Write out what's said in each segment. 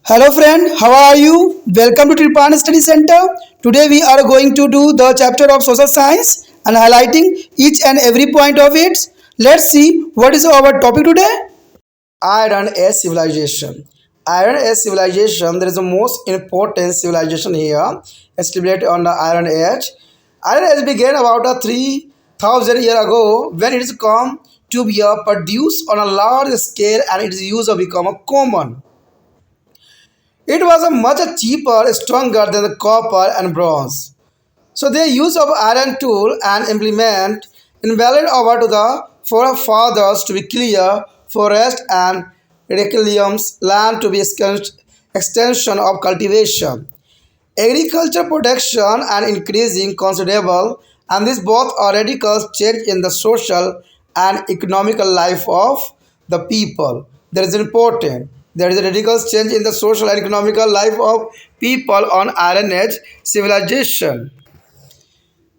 Hello friend, how are you? Welcome to Tripan Study Center. Today we are going to do the chapter of social science and highlighting each and every point of it. Let's see what is our topic today. Iron Age civilization. Iron Age civilization, there is the most important civilization here established on the Iron Age. Iron Age began about 3000 years ago when it is come to be produced on a large scale and its use have become a common. It was a much cheaper, stronger than the copper and bronze. So their use of iron tool and implement invalid over to the forefathers to be clear, forest and requiliums land to be extension of cultivation. Agriculture production and increasing considerable, and this both are radical change in the social and economical life of the people. That is important. There is a radical change in the social and economical life of people on Iron Age civilization.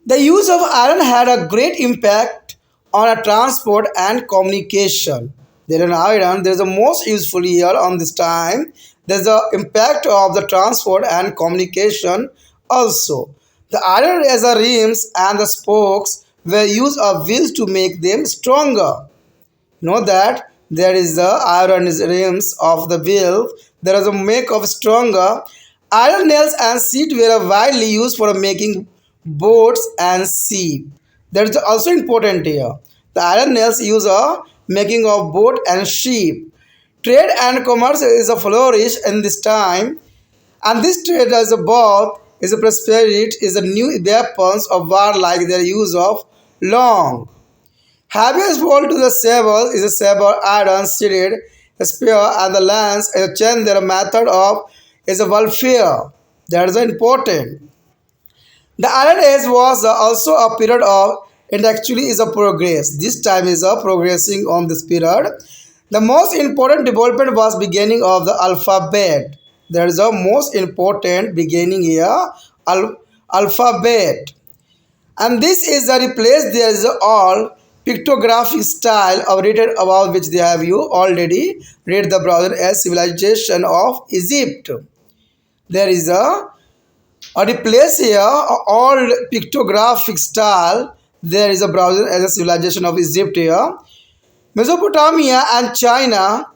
The use of iron had a great impact on a transport and communication. There in iron, there is the most useful here on this time. There is the impact of the transport and communication also. The iron as a rims and the spokes were used of wheels to make them stronger. Know that there is the iron rims of the wheel. There is a make of stronger. Iron nails and seat were widely used for making boats and sheep. That is also important here. The iron nails use a making of boat and sheep. Trade and commerce is a flourish in this time, and this trade as a both is a prosperity is a new weapons of war like their use of long. Habeas fall to the saber is a saber iron seated spear and the lance is a chain their method of is a warfare. That is important. The Iron Age was also a period of it actually is a progress. This time is a progressing on this period. The most important development was beginning of the alphabet. There is a most important beginning here alphabet, and this is the replace there is all pictographic style of written about which they have you already read the brother as civilization of Egypt. There is a replace here all pictographic style. There is a browser as a civilization of Egypt here, Mesopotamia and China,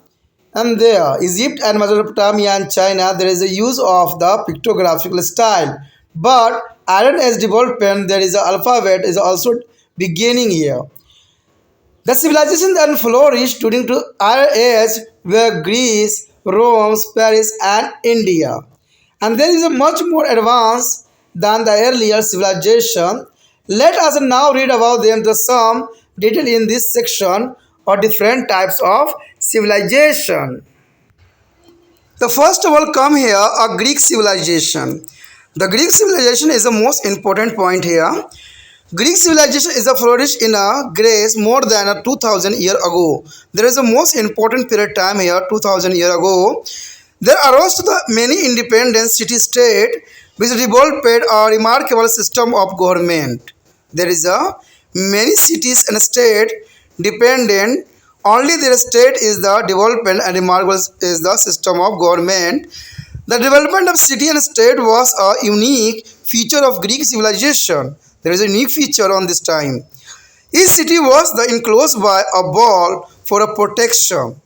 and there Egypt and Mesopotamia and China there is a use of the pictographical style. But Iron Age development there is a alphabet is also beginning here. The civilizations that flourished during the Iron Age were Greece, Rome, Paris, and India. And there is a much more advanced than the earlier civilization. Let us now read about them the some detail in this section or different types of civilization. The first of all come here a Greek civilization. The Greek civilization is the most important point here. Greek civilization is a flourish in a Greece more than a 2000 year ago. There is a most important period time here 2000 year ago. There arose to the many independent city-state which developed a remarkable system of government. There is a many cities and state dependent. Only their state is the development and remarkable is the system of government. The development of city and state was a unique feature of Greek civilization. There is a unique feature on this time. Each city was the enclosed by a wall for a protection.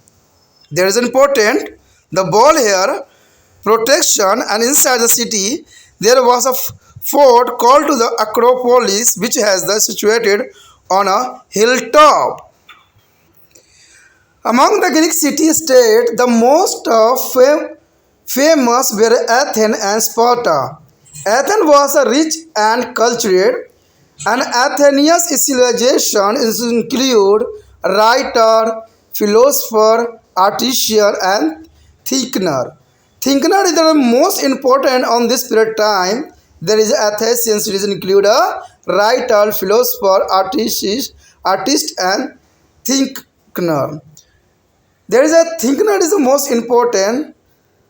There is important the wall here protection, and inside the city there was a fort called to the Acropolis which has the situated on a hilltop. Among the Greek city-state, the most famous were Athens and Sparta. Athens was a rich and cultured, and Athenians' civilization is include writer, philosopher, artisan, and thinker. Thinker is the most important on this period time. There is Athenians it is include a writer, philosopher, artist, and thinker. There is a thinker is the most important,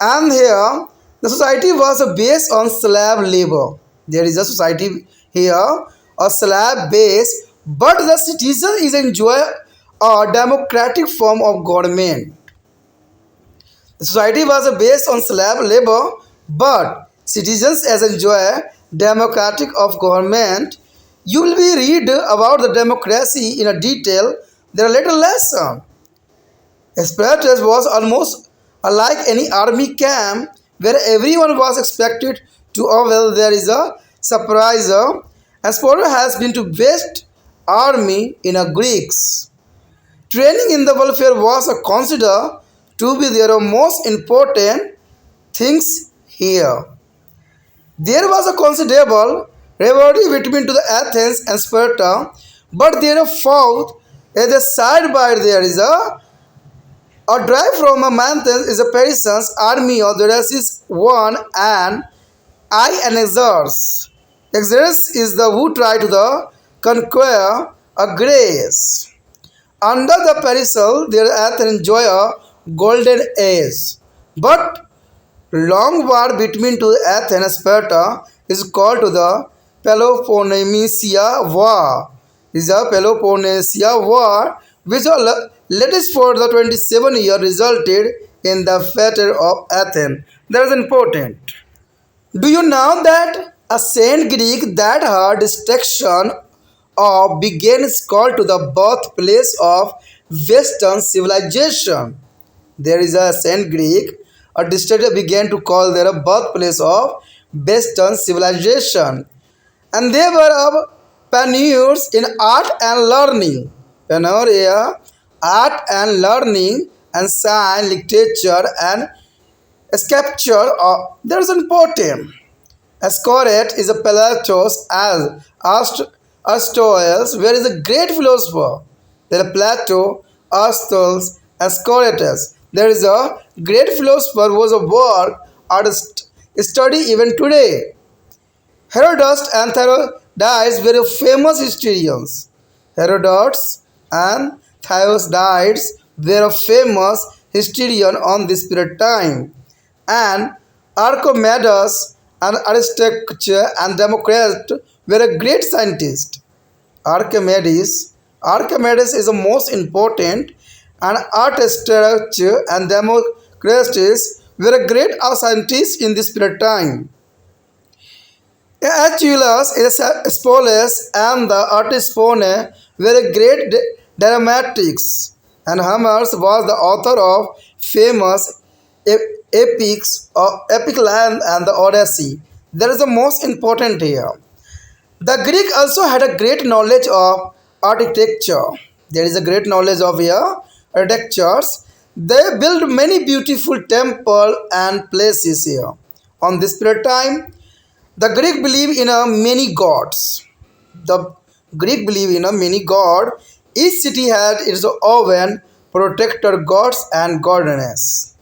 and here the society was based on slave labor. There is a society here a slave base, but the citizen is enjoy a democratic form of government. The society was based on slave labor, but citizens as enjoy democratic of government. You will be read about the democracy in a detail. There are little lesson. Spartacus was almost unlike any army camp where everyone was expected to, oh well, there is a surprise. Sparta has been to best army in a Greeks. Training in the warfare was considered to be their most important things here. There was a considerable rivalry between to the Athens and Sparta, but there fought at the side by there is a drive from a Manthans is a Persian's army of the Races one and I and Exers. Exers is the who try to the conquer a Grace. Under the Persian, their Athens enjoy a golden age. But long war between to Athens and Sparta is called to the Peloponnnesia War. Is a Peloponnnesia War which latest for the 27 year resulted in the failure of Athens. That is important. Do you know that a Saint Greek that her destruction of began is called to the birthplace of Western civilization? There is a Saint Greek, a district began to call their birthplace of Western civilization. And they were pioneers in art and learning. Pioneer art and learning and science, literature and sculpture. There is important. Ascoret is a Platos as Aristotle, where is a great philosopher. There are Plato, Aristotle, Ascoretus. There is a great philosopher who was a work artist study even today. Herodotus and Thucydides were famous historians. Herodotus and Thucydides were a famous historian on this period of time. And Archimedes and Aristarchus and Democritus were a great scientist. Archimedes is the most important, and Aristarchus and Democritus were a great scientists in this period of time. Achilles, Spoles, and the artist Pone were great dramatics, and Homer was the author of famous epics of Epic Land and the Odyssey. That is the most important here. The Greek also had a great knowledge of architecture. There is a great knowledge of here architectures. They built many beautiful temples and places here. On this period of time, the Greek believe in a many gods. The Greek believe in a many god. Each city had its own protector gods and goddesses.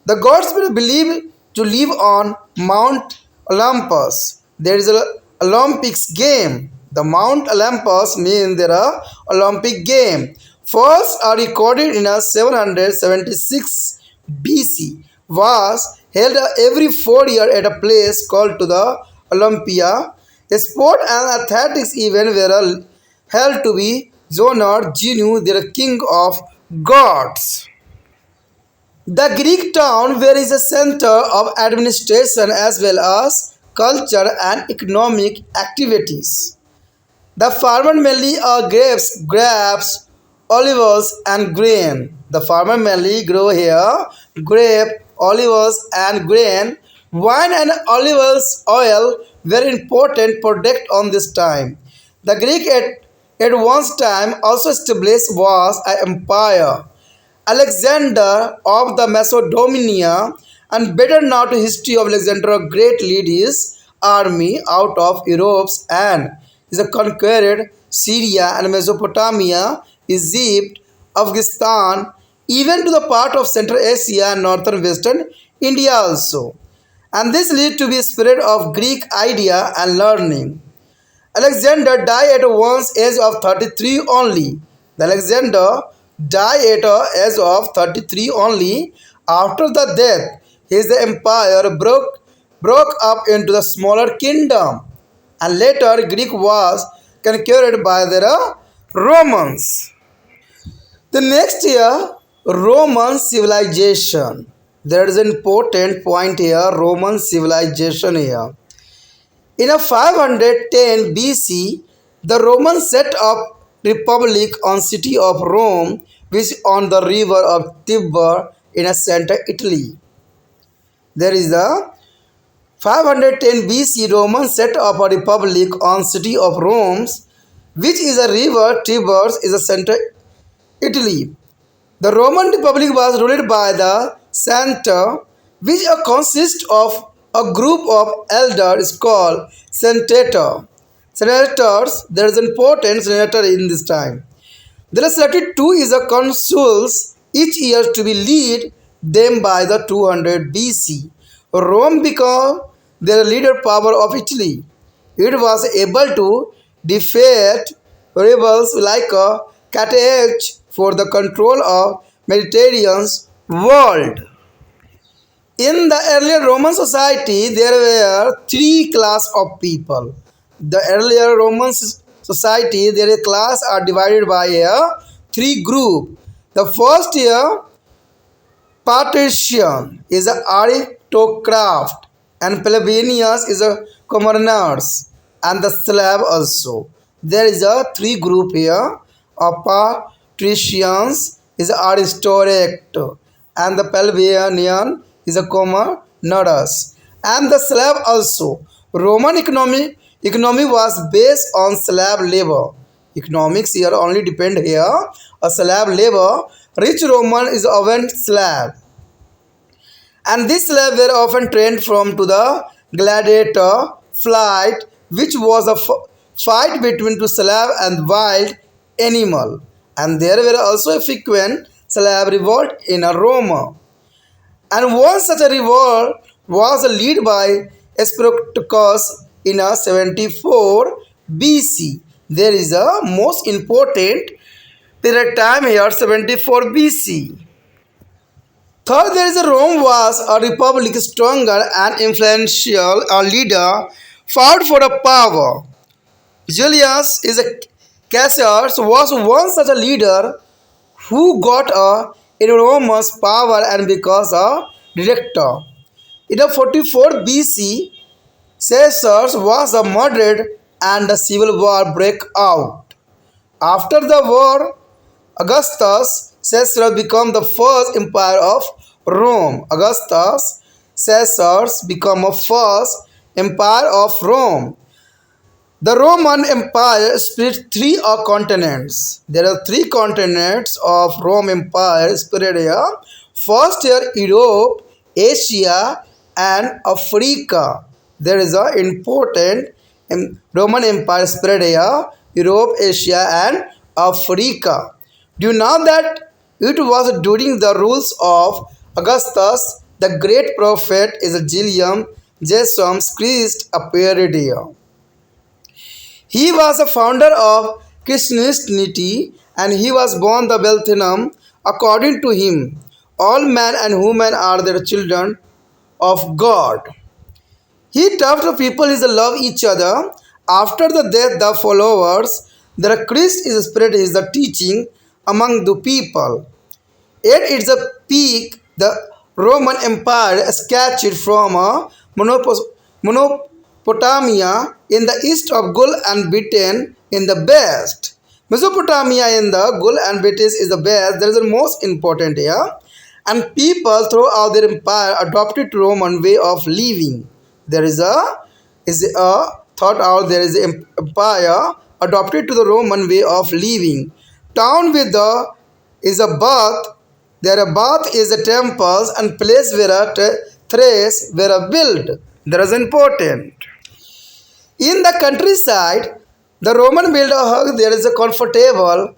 The gods were believed to live on Mount Olympus. There is a Olympics game. The Mount Olympus means there are Olympic game. First are recorded in a 776 BC. Was held every 4 years at a place called to the Olympia. Sport and athletics events were held to be honored Genu, their king of gods. The Greek town where is a center of administration as well as culture and economic activities. The farmer mainly grapes, olives, and grain. The farmer mainly grow here grape, olives, and grain. Wine and olive oil were important product on this time. The Greek at one time also established was an empire. Alexander of the Macedonia, and better now to history of Alexander a Great lead his army out of Europe and is a conquered Syria and Mesopotamia, Egypt, Afghanistan, even to the part of Central Asia and Northern Western India also. And this led to be spread of Greek idea and learning. Alexander died at one's age of 33 only. The Alexander died at the age of 33 only. After the death, his empire broke up into the smaller kingdom, and later Greek was conquered by the Romans. The next year, Roman civilization. There is an important point here, Roman civilization here. In a 510 BC, the Romans set up republic on city of Rome, which on the river of Tiber in a center Italy. There is the 510 BC Romans set up a republic on city of Rome, which is a river Tiber is a center Italy. The Roman Republic was ruled by the Center, which consists of a group of elders called Senator. Senators, there is an important senator in this time. There are selected two is a consuls each year to be lead them by the 200 BC. Rome became the leader power of Italy. It was able to defeat rebels like Carthage for the control of Mediterranean world. In the earlier Roman society, there were three class of people. The earlier Roman society, their class are divided by three group. The first here, patrician is a aristocrat, and plebeians is a commoners, and the slave also. There is a three group here. A patricians is a aristocrat, and the plebeian is a commoners, and the slave also. Roman economy was based on slave labor. Economics here only depend here. A slave labor, rich Roman is often slave, and these slaves were often trained from to the gladiator flight, which was a fight between two slave and wild animal. And there were also a frequent slave revolt in a Rome. And one such a revolt was led by Spartacus in a 74 BC. There is a most important period time here, 74 BC. Third, there is a Rome was a republic stronger and influential. A leader fought for a power. Julius is a Caesar was once such a leader who got a enormous power and because a director. In the 44 BC, Caesar was murdered and a civil war broke out. After the war, Augustus Caesar became the first empire of Rome. Augustus Caesar became the first empire of Rome. The Roman Empire split three continents. There are three continents of Rome Empire spread here. First here Europe, Asia, and Africa. There is an important Roman Empire spread here. Europe, Asia, and Africa. Do you know that it was during the rules of Augustus the great prophet is Jesus Christ appeared here. He was a founder of Christianity and he was born the Bethlehem. According to him, all men and women are the children of God. He taught the people is to love each other. After the death, the followers, the Christ is spread is the teaching among the people. At its peak, the Roman Empire scattered from Mesopotamia in the east of Gaul and Britain in the west. Mesopotamia in the Gaul and British is the west. That is the most important here. And people throughout their empire adopted Roman way of living. There is a thought out there is an empire adopted to the Roman way of living. Town with the is a bath. There a bath is a temples and place where a thrace were a built. That is important. In the countryside, the Roman built a hut. There is a comfortable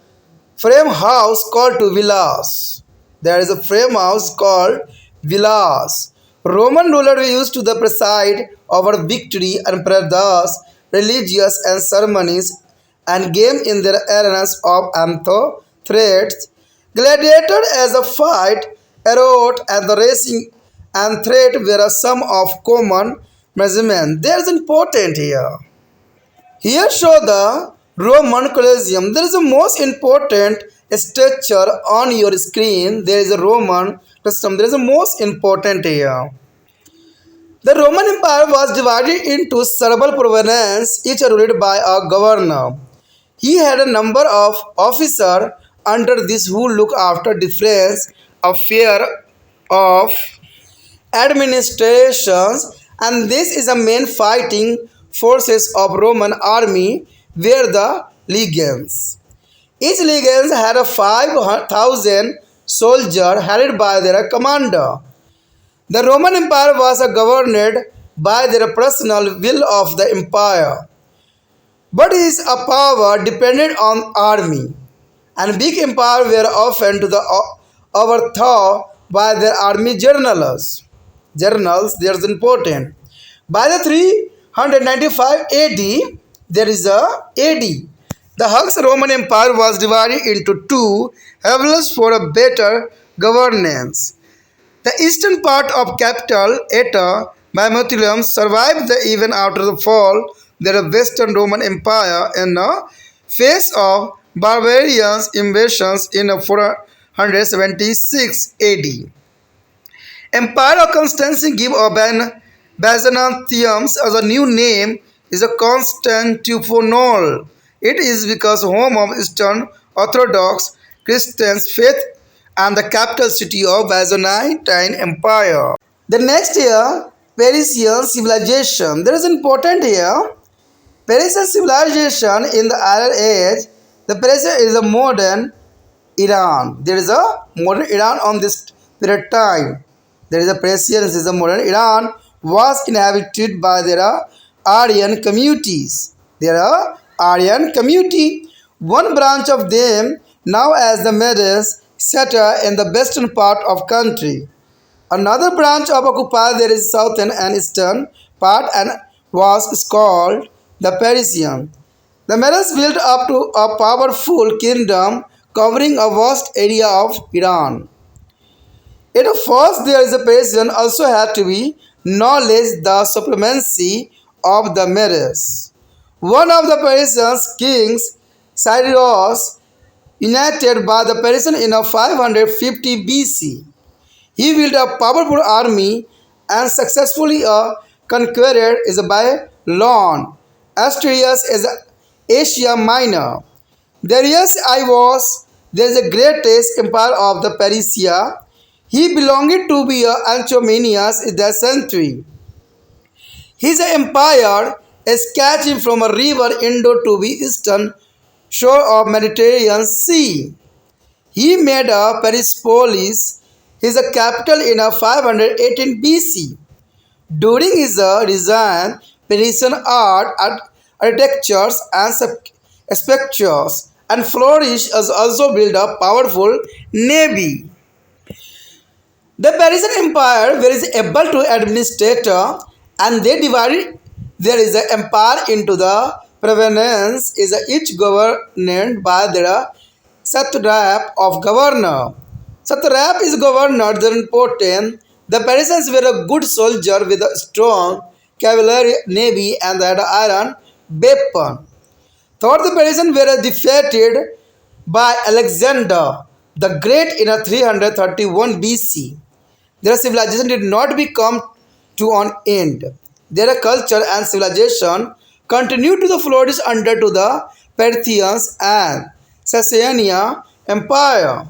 frame house called to villas. There is a frame house called villas. Roman rulers used to the preside over victory and thus religious and ceremonies and game in their arenas of amphitheatres. Gladiator as a fight, erote and the racing and threat were some of common measurement. There is important here. Here show the Roman Colosseum. There is a most important structure on your screen. There is a Roman custom. There is a most important here. The Roman Empire was divided into several provinces, each ruled by a governor. He had a number of officers under this who looked after different affairs of administrations, and this is the main fighting forces of Roman army were the legions. Each legion had a 5,000 soldiers headed by their commander. The Roman Empire was governed by their personal will of the empire, but its power depended on army, and big empires were often to the overthrown by their army generals. Generals, they are important. By the 395 AD, there is a AD. The Huns Roman Empire was divided into two halves for a better governance. The eastern part of capital Eta Mamertilium survived even after the fall of the Western Roman Empire in the face of barbarian invasions in 476 AD. Empire of Constantine gave Byzantium as a new name is a Constantinople. It is because home of Eastern Orthodox Christians faith and the capital city of Byzantine Empire. The next year, Persian civilization. There is important here. Persian civilization in the Iron Age. The Persian is a modern Iran. There is a modern Iran on this period time. There is a Persian is a modern Iran was inhabited by their Aryan communities. There are Aryan community. One branch of them now as the Medes settled in the western part of country. Another branch of occupied there is southern and eastern part and was called the Persian. The Medes built up to a powerful kingdom covering a vast area of Iran. At first, there is a Persian also had to be knowledge the supremacy of the Medes. One of the Persian kings, Cyrus, united by the Persian in 550 BC. He built a powerful army and successfully conquered is by Lon. Asturias is Asia Minor. Darius I was there is the greatest empire of the Persia. He belonged to be Anchomenias in the century. His empire is catching from a river Indo to the eastern shore of Mediterranean Sea. He made a Persepolis his capital in 518 BC. During his reign, Persian art, architectures, and sculptures and flourished as also built a powerful navy. The Persian Empire was able to administrate and they divided there is an empire into the provinces is each governed by their satrap of governor. Satrap is governor the important. The Persians were a good soldier with a strong cavalry navy and had iron weapon. Thought the Persians were defeated by Alexander the Great in 331 BC. Their civilization did not become to an end. Their culture and civilization continued to flourish under to the Parthians and Sasanian Empire.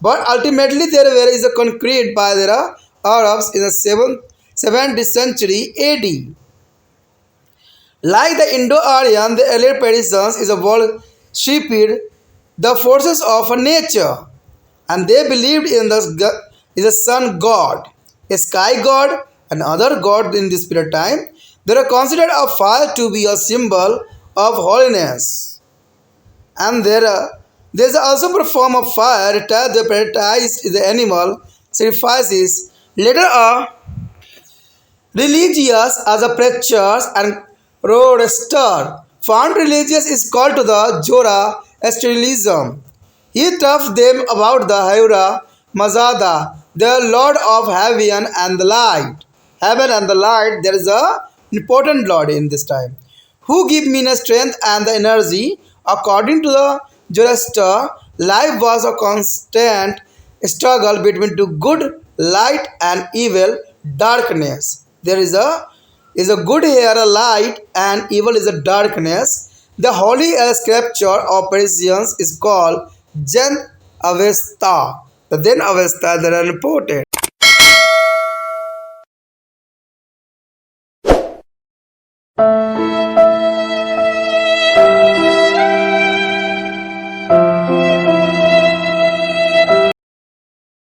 But ultimately there is a conquered by the Arabs in the 7th century AD. Like the Indo-Aryan, the earlier Persians is a worshipped the forces of nature, and they believed in the is a sun god, a sky god, and other god in this period of time. They are considered a fire to be a symbol of holiness, and there is also perform of fire that the prioritized the animal sacrifices. Later, religious as a preachers and roadster. Found religious is called to the Zoroastrianism. He taught them about the Haura Mazada, the Lord of Heaven and the Light. Heaven and the light, there is a important Lord in this time, who give me the strength and the energy. According to the Zoroaster, life was a constant struggle between two good light and evil, darkness. There is a good here, a light, and evil is a darkness. The holy scripture of Persians is called Jan Avesta. The then Avesta that are reported.